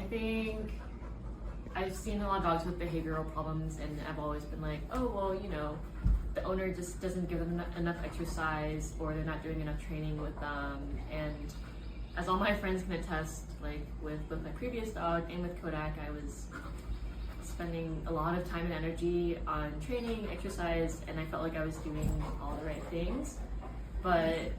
think I've seen a lot of dogs with behavioral problems, and I've always been like, oh, well, you know, the owner just doesn't give them enough exercise, or they're not doing enough training with them. And as all my friends can attest, like with both my previous dog and with Kodak, I was spending a lot of time and energy on training, exercise, and I felt like I was doing all the right things. But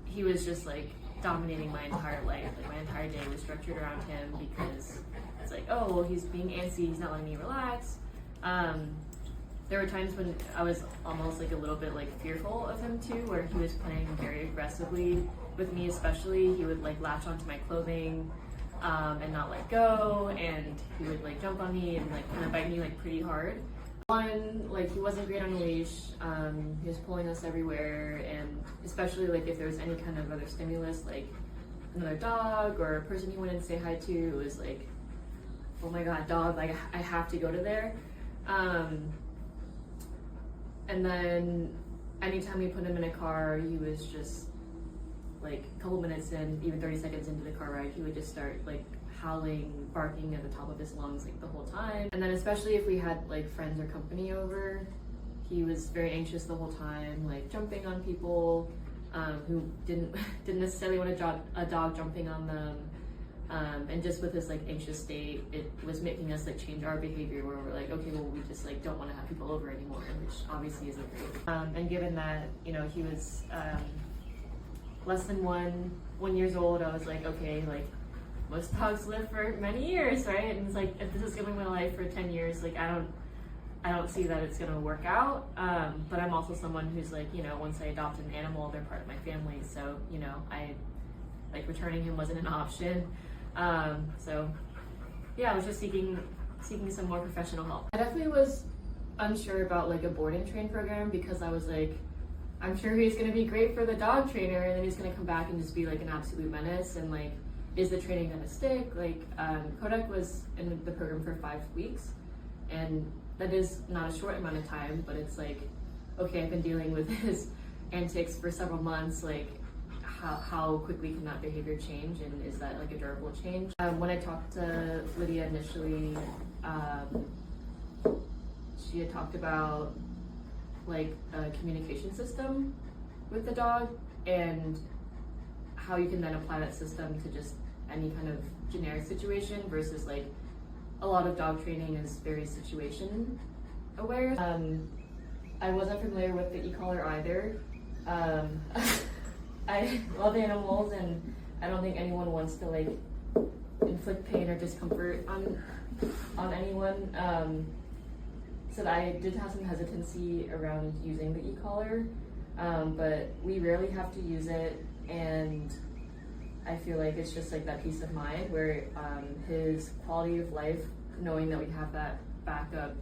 he was just like dominating my entire life. Like my entire day was structured around him, because it's like, oh, well, he's being antsy, he's not letting me relax. There were times when I was almost like a little bit like fearful of him too, where he was playing very aggressively with me, especially. He would like latch onto my clothing and not let go, and he would like jump on me and like kind of bite me like pretty hard. One, like he wasn't great on a leash. He was pulling us everywhere, and especially like if there was any kind of other stimulus, like another dog or a person he wanted to say hi to, it was like, oh my god, dog, like I have to go to there. And then anytime we put him in a car, he was just like a couple minutes in, even 30 seconds into the car ride, he would just start like howling, barking at the top of his lungs like the whole time. And then especially if we had like friends or company over, he was very anxious the whole time, like jumping on people who didn't necessarily want a dog jumping on them. And just with this like anxious state, it was making us like change our behavior, where we're like, okay, well, we just like don't want to have people over anymore, which obviously isn't great. And given that, you know, he was less than one years old, I was like, okay, like most dogs live for many years, right? And it's like, if this is gonna be my life for 10 years, like I don't see that it's gonna work out. But I'm also someone who's like, you know, once I adopt an animal, they're part of my family. So, you know, I like returning him wasn't an option. So yeah, I was just seeking some more professional help. I definitely was unsure about like a board and train program, because I was like, I'm sure he's gonna be great for the dog trainer, and then he's gonna come back and just be like an absolute menace, and like, is the training gonna stick? Like, Kodak was in the program for 5 weeks, and that is not a short amount of time, but it's like, okay, I've been dealing with his antics for several months, like how quickly can that behavior change, and is that like a durable change? When I talked to Lydia initially, she had talked about like a communication system with the dog, and how you can then apply that system to just any kind of generic situation, versus like a lot of dog training is very situation aware. I wasn't familiar with the e-collar either. I love animals, and I don't think anyone wants to like inflict pain or discomfort on anyone. So I did have some hesitancy around using the e-collar, but we rarely have to use it, and I feel like it's just like that peace of mind where his quality of life, knowing that we have that backup,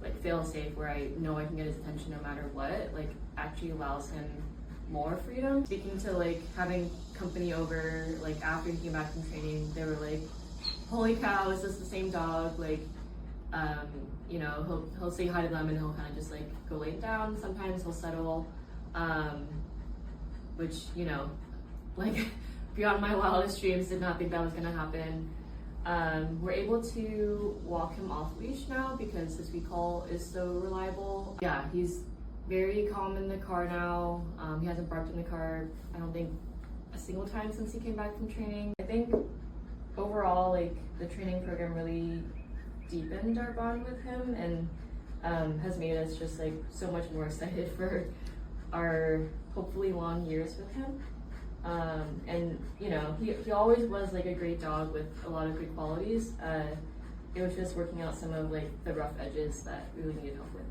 like fail safe, where I know I can get his attention no matter what, like actually allows him more freedom. Speaking to like having company over, like after he came back from training, they were like, holy cow, is this the same dog? Like, you know, he'll say hi to them, and he'll kind of just like go lay down. Sometimes he'll settle, which, you know, like beyond my wildest dreams, did not think that was gonna happen. We're able to walk him off leash now because his recall is so reliable. Yeah, he's very calm in the car now. He hasn't barked in the car, I don't think, a single time since he came back from training. I think overall, like the training program really deepened our bond with him, and has made us just like so much more excited for our hopefully long years with him. And you know, he always was like a great dog with a lot of good qualities. It was just working out some of like the rough edges that we really needed help with.